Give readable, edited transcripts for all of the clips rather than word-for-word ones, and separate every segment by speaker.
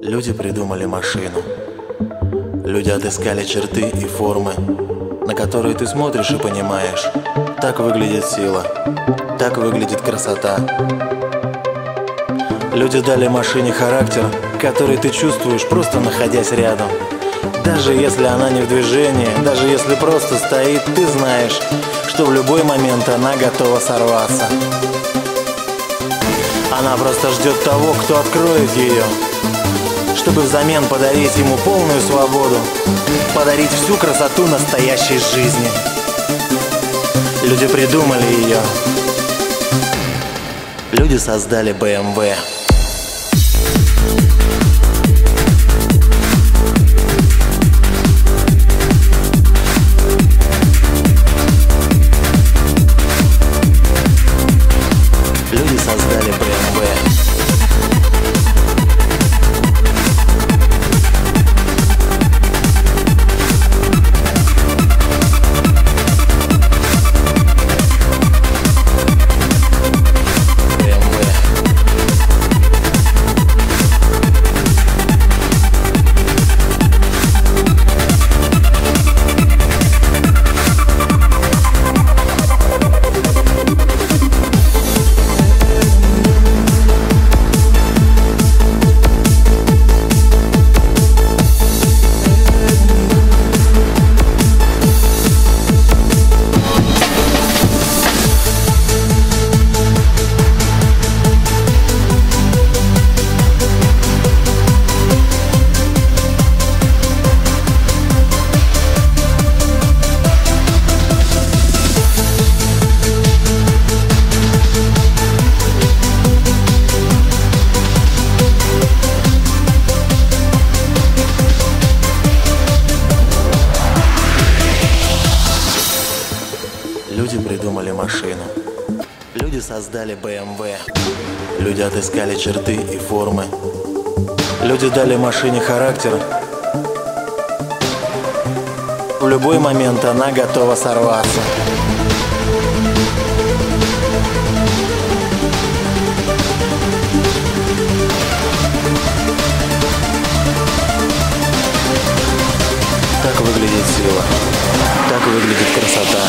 Speaker 1: Люди придумали машину. Люди отыскали черты и формы, на которые ты смотришь и понимаешь: так выглядит сила, так выглядит красота. Люди дали машине характер, который ты чувствуешь, просто находясь рядом. Даже если она не в движении, даже если просто стоит, ты знаешь, что в любой момент она готова сорваться. Она просто ждет того, кто откроет ее, чтобы взамен подарить ему полную свободу, подарить всю красоту настоящей жизни. Люди придумали ее. Люди создали BMW. Люди создали BMW. Люди придумали машину. Люди создали BMW. Люди отыскали черты и формы. Люди дали машине характер. В любой момент она готова сорваться. Так выглядит сила. Так выглядит красота.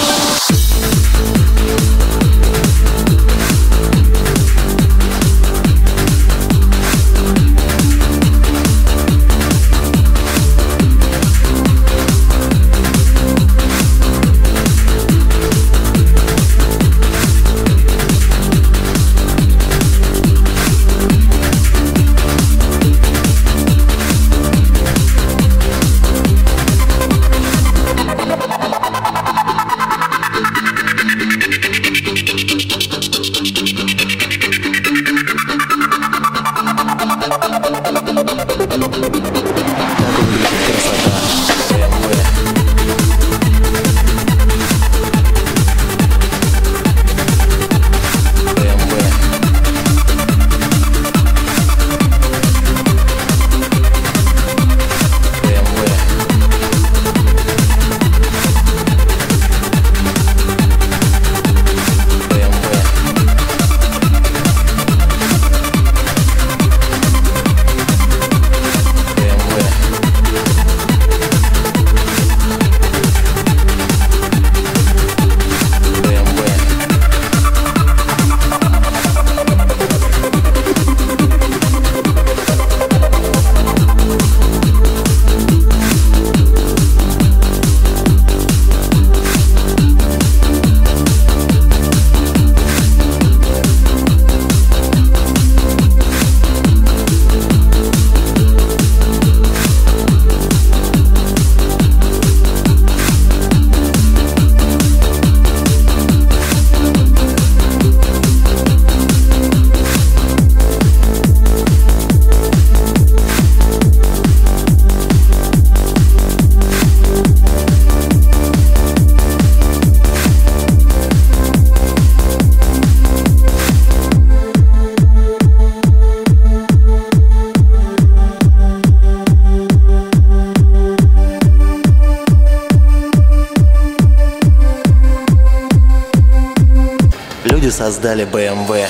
Speaker 1: Люди создали BMW.